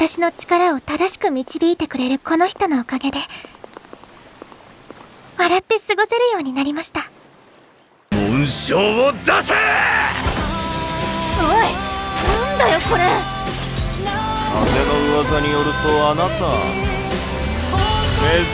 私の力を正しく導いてくれるこの人のおかげで笑って過ごせるようになりました。紋章を出せ。おい、なんだよこれ。風の噂によるとあなた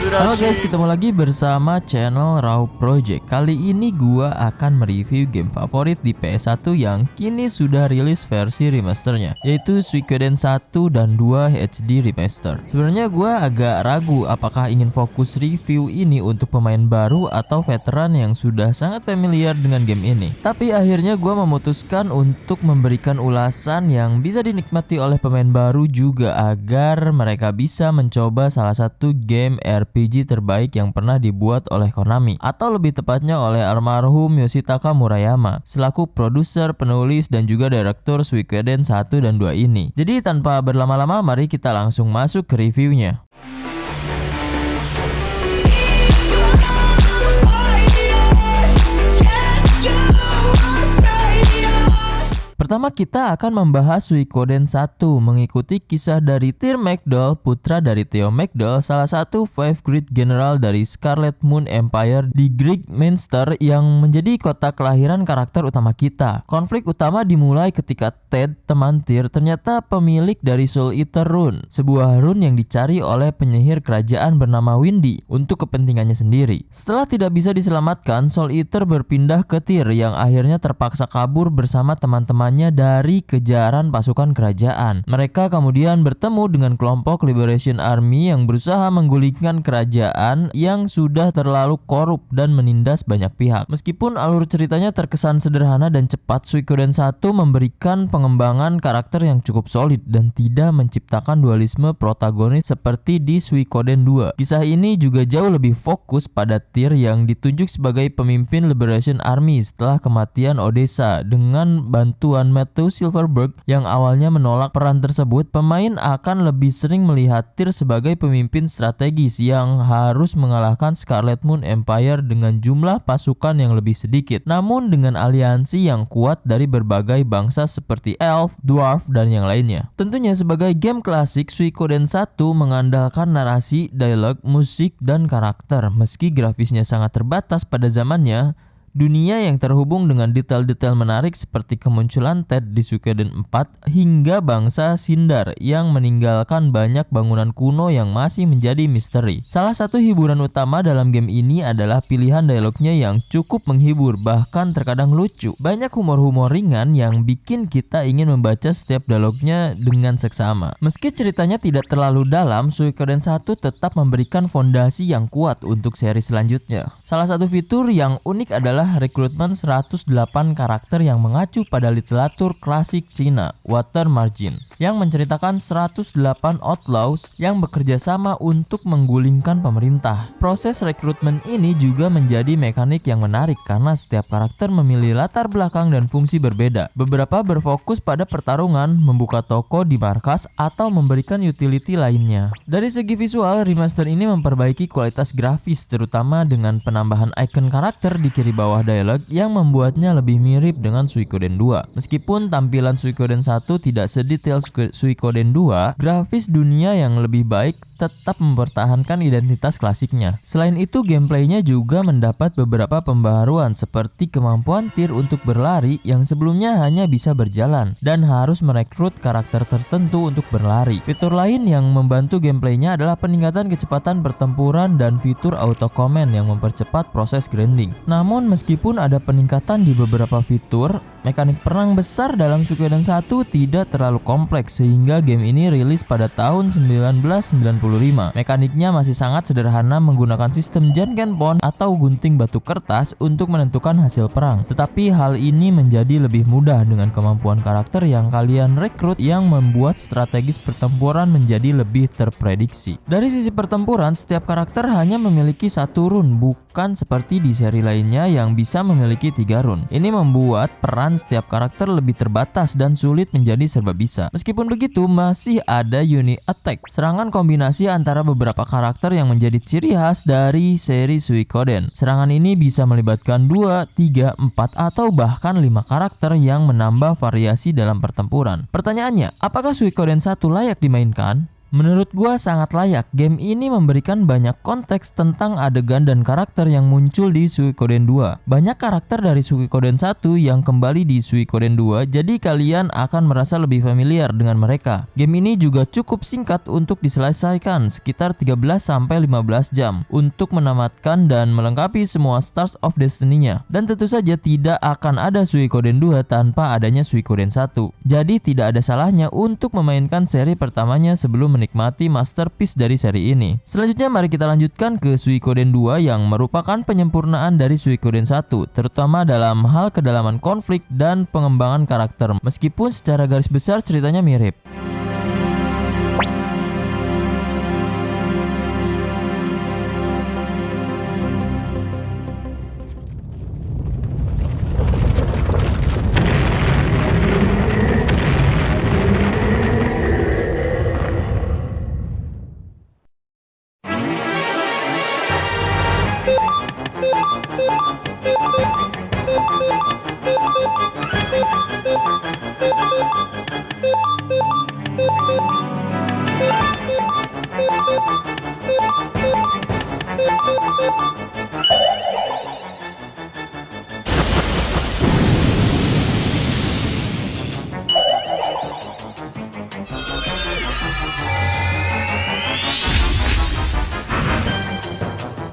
Halo guys, ketemu lagi bersama channel Raw Project. Kali ini gua akan mereview game favorit di PS1 yang kini sudah rilis versi remasternya, yaitu Suikoden 1 dan 2 HD Remaster. Sebenarnya gua agak ragu apakah ingin fokus review ini untuk pemain baru atau veteran yang sudah sangat familiar dengan game ini. Tapi akhirnya gua memutuskan untuk memberikan ulasan yang bisa dinikmati oleh pemain baru juga, agar mereka bisa mencoba salah satu game RPG terbaik yang pernah dibuat oleh Konami, atau lebih tepatnya oleh almarhum Yoshitaka Murayama selaku produser, penulis, dan juga direktur Suikoden 1 dan 2 ini. Jadi tanpa berlama-lama, mari kita langsung masuk ke reviewnya. Pertama kita akan membahas Suikoden 1, mengikuti kisah dari Tyr McDowell, putra dari Theo McDowell, salah satu Five Great General dari Scarlet Moon Empire di Greek Minster yang menjadi kota kelahiran karakter utama kita. Konflik utama dimulai ketika Ted, teman Tyr, ternyata pemilik dari Soul Eater Rune, sebuah rune yang dicari oleh penyihir kerajaan bernama Windy untuk kepentingannya sendiri. Setelah tidak bisa diselamatkan, Soul Eater berpindah ke Tyr yang akhirnya terpaksa kabur bersama teman-temannya dari kejaran pasukan kerajaan. Mereka kemudian bertemu dengan kelompok Liberation Army yang berusaha menggulingkan kerajaan yang sudah terlalu korup dan menindas banyak pihak. Meskipun alur ceritanya terkesan sederhana dan cepat, Suikoden 1 memberikan pengembangan karakter yang cukup solid dan tidak menciptakan dualisme protagonis seperti di Suikoden 2. Kisah ini juga jauh lebih fokus pada Tyr yang ditunjuk sebagai pemimpin Liberation Army setelah kematian Odessa. Dengan bantuan Matthew Silverberg yang awalnya menolak peran tersebut, pemain akan lebih sering melihat Tyr sebagai pemimpin strategis yang harus mengalahkan Scarlet Moon Empire dengan jumlah pasukan yang lebih sedikit, namun dengan aliansi yang kuat dari berbagai bangsa seperti Elf, Dwarf, dan yang lainnya. Tentunya sebagai game klasik, Suikoden 1 mengandalkan narasi, dialog, musik, dan karakter. Meski grafisnya sangat terbatas pada zamannya, dunia yang terhubung dengan detail-detail menarik seperti kemunculan Ted di Suikoden 4 hingga bangsa Sindar yang meninggalkan banyak bangunan kuno yang masih menjadi misteri. Salah satu hiburan utama dalam game ini adalah pilihan dialognya yang cukup menghibur, bahkan terkadang lucu. Banyak humor-humor ringan yang bikin kita ingin membaca setiap dialognya dengan seksama. Meski ceritanya tidak terlalu dalam, Suikoden 1 tetap memberikan fondasi yang kuat untuk seri selanjutnya. Salah satu fitur yang unik adalah rekrutmen 108 karakter yang mengacu pada literatur klasik Cina, Water Margin, yang menceritakan 108 outlaws yang bekerja sama untuk menggulingkan pemerintah. Proses rekrutmen ini juga menjadi mekanik yang menarik karena setiap karakter memilih latar belakang dan fungsi berbeda. Beberapa berfokus pada pertarungan, membuka toko di markas, atau memberikan utility lainnya. Dari segi visual, remaster ini memperbaiki kualitas grafis, terutama dengan penambahan icon karakter di kiri bawah dialog yang membuatnya lebih mirip dengan Suikoden 2. Meskipun tampilan Suikoden 1 tidak sedetail Suikoden 2, grafis dunia yang lebih baik tetap mempertahankan identitas klasiknya. Selain itu, gameplaynya juga mendapat beberapa pembaharuan seperti kemampuan Tyr untuk berlari yang sebelumnya hanya bisa berjalan dan harus merekrut karakter tertentu untuk berlari. Fitur lain yang membantu gameplaynya adalah peningkatan kecepatan pertempuran dan fitur auto command yang mempercepat proses grinding. Namun meskipun ada peningkatan di beberapa fitur, mekanik perang besar dalam Suikoden 1 tidak terlalu kompleks sehingga game ini rilis pada tahun 1995. Mekaniknya masih sangat sederhana menggunakan sistem Jankenpon atau gunting batu kertas untuk menentukan hasil perang. Tetapi hal ini menjadi lebih mudah dengan kemampuan karakter yang kalian rekrut yang membuat strategis pertempuran menjadi lebih terprediksi. Dari sisi pertempuran, setiap karakter hanya memiliki satu rune, bukan seperti di seri lainnya yang bisa memiliki 3 rune. Ini membuat peran perasaan setiap karakter lebih terbatas dan sulit menjadi serba bisa. Meskipun begitu, masih ada Unique Attack, serangan kombinasi antara beberapa karakter yang menjadi ciri khas dari seri Suikoden. Serangan ini bisa melibatkan 2, 3, 4, atau bahkan 5 karakter yang menambah variasi dalam pertempuran. Pertanyaannya, apakah Suikoden 1 layak dimainkan? Menurut gua sangat layak. Game ini memberikan banyak konteks tentang adegan dan karakter yang muncul di Suikoden 2. Banyak karakter dari Suikoden 1 yang kembali di Suikoden 2, jadi kalian akan merasa lebih familiar dengan mereka. Game ini juga cukup singkat untuk diselesaikan, sekitar 13-15 jam untuk menamatkan dan melengkapi semua Stars of Destiny-nya. Dan tentu saja tidak akan ada Suikoden 2 tanpa adanya Suikoden 1. Jadi tidak ada salahnya untuk memainkan seri pertamanya sebelum menikmati masterpiece dari seri ini. Selanjutnya mari kita lanjutkan ke Suikoden 2 yang merupakan penyempurnaan dari Suikoden 1, terutama dalam hal kedalaman konflik dan pengembangan karakter, meskipun secara garis besar ceritanya mirip.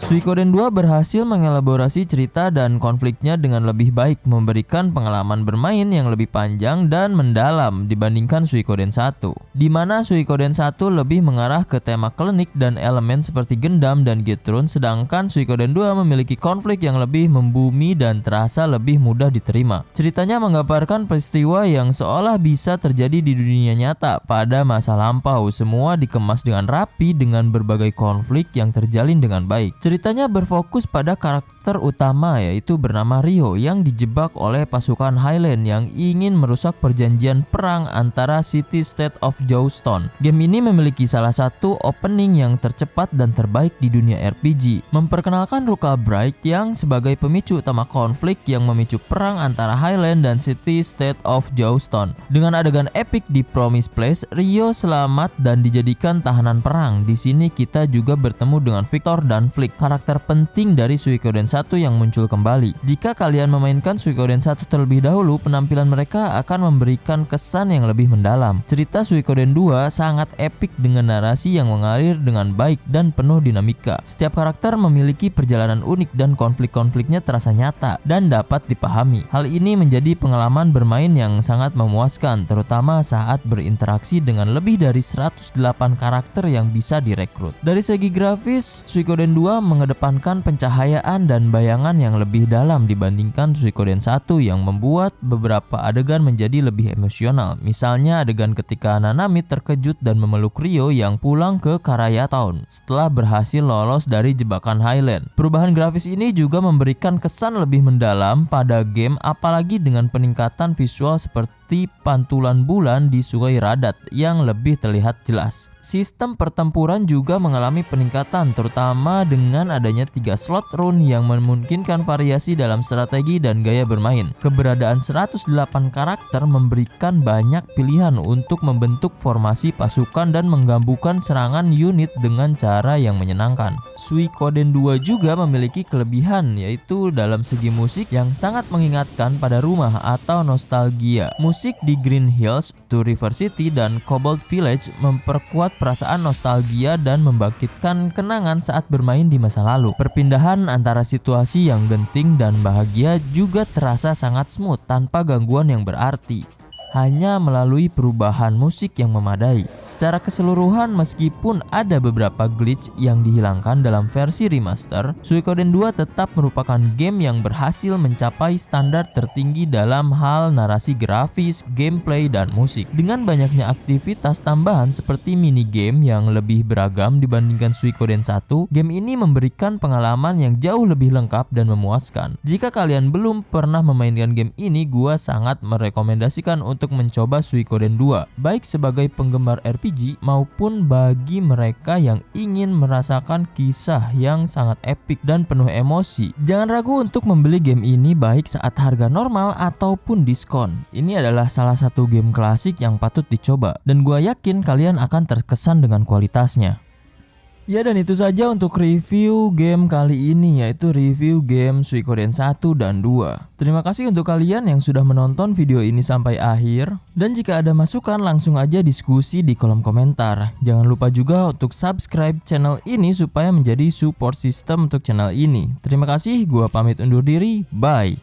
Suikoden 2 berhasil mengelaborasi cerita dan konfliknya dengan lebih baik, memberikan pengalaman bermain yang lebih panjang dan mendalam dibandingkan Suikoden 1, di mana Suikoden 1 lebih mengarah ke tema klinik dan elemen seperti Gundam dan Getrun, sedangkan Suikoden 2 memiliki konflik yang lebih membumi dan terasa lebih mudah diterima. Ceritanya menggambarkan peristiwa yang seolah bisa terjadi di dunia nyata pada masa lampau, semua dikemas dengan rapi dengan berbagai konflik yang terjalin dengan baik. Ceritanya berfokus pada karakter utama yaitu bernama Ryo yang dijebak oleh pasukan Highland yang ingin merusak perjanjian perang antara City State of Jouston. Game ini memiliki salah satu opening yang tercepat dan terbaik di dunia RPG, memperkenalkan Ruka Bright yang sebagai pemicu utama konflik yang memicu perang antara Highland dan City State of Jouston. Dengan adegan epic di Promise Place, Ryo selamat dan dijadikan tahanan perang. Di sini kita juga bertemu dengan Victor dan Flick, karakter penting dari Suikoden 1 yang muncul kembali. Jika kalian memainkan Suikoden 1 terlebih dahulu, penampilan mereka akan memberikan kesan yang lebih mendalam. Cerita Suikoden 2 sangat epik dengan narasi yang mengalir dengan baik dan penuh dinamika. Setiap karakter memiliki perjalanan unik dan konflik-konfliknya terasa nyata dan dapat dipahami. Hal ini menjadi pengalaman bermain yang sangat memuaskan, terutama saat berinteraksi dengan lebih dari 108 karakter yang bisa direkrut. Dari segi grafis, Suikoden 2 mengedepankan pencahayaan dan bayangan yang lebih dalam dibandingkan Suikoden 1 yang membuat beberapa adegan menjadi lebih emosional. Misalnya adegan ketika Nanami terkejut dan memeluk Ryo yang pulang ke Karaya Town setelah berhasil lolos dari jebakan Highland. Perubahan grafis ini juga memberikan kesan lebih mendalam pada game, apalagi dengan peningkatan visual seperti pantulan bulan di Sungai Radat yang lebih terlihat jelas. Sistem pertempuran juga mengalami peningkatan, terutama dengan adanya 3 slot rune yang memungkinkan variasi dalam strategi dan gaya bermain. Keberadaan 108 karakter memberikan banyak pilihan untuk membentuk formasi pasukan dan menggabungkan serangan unit dengan cara yang menyenangkan. Suikoden 2 juga memiliki kelebihan, yaitu dalam segi musik yang sangat mengingatkan pada rumah atau nostalgia. Musik di Green Hills, To River City, dan Cobalt Village memperkuat perasaan nostalgia dan membangkitkan kenangan saat bermain di masa lalu. Perpindahan antara situasi yang genting dan bahagia juga terasa sangat smooth tanpa gangguan yang berarti. hanya melalui perubahan musik yang memadai. Secara keseluruhan, meskipun ada beberapa glitch yang dihilangkan dalam versi remaster, Suikoden 2 tetap merupakan game yang berhasil mencapai standar tertinggi dalam hal narasi grafis, gameplay, dan musik. Dengan banyaknya aktivitas tambahan seperti minigame yang lebih beragam dibandingkan Suikoden 1, game ini memberikan pengalaman yang jauh lebih lengkap dan memuaskan. Jika kalian belum pernah memainkan game ini, gua sangat merekomendasikan untuk mencoba Suikoden 2, baik sebagai penggemar RPG maupun bagi mereka yang ingin merasakan kisah yang sangat epik dan penuh emosi. Jangan ragu untuk membeli game ini baik saat harga normal ataupun diskon. Ini adalah salah satu game klasik yang patut dicoba, dan gua yakin kalian akan terkesan dengan kualitasnya. Ya, dan itu saja untuk review game kali ini, yaitu review game Suikoden 1 dan 2. Terima kasih untuk kalian yang sudah menonton video ini sampai akhir. Dan jika ada masukan, langsung aja diskusi di kolom komentar. Jangan lupa juga untuk subscribe channel ini supaya menjadi support system untuk channel ini. Terima kasih, gua pamit undur diri, bye.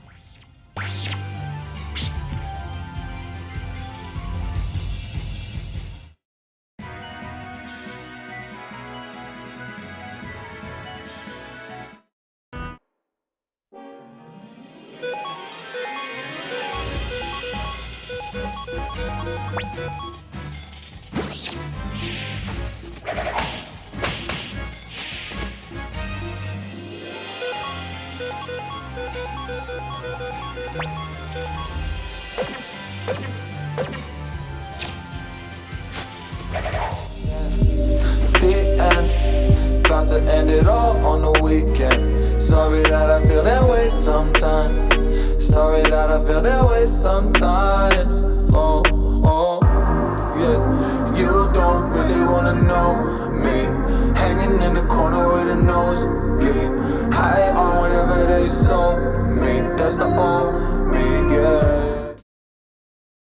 About to end it all on the weekend. Sorry that I feel that way sometimes. Sorry that I feel that way sometimes.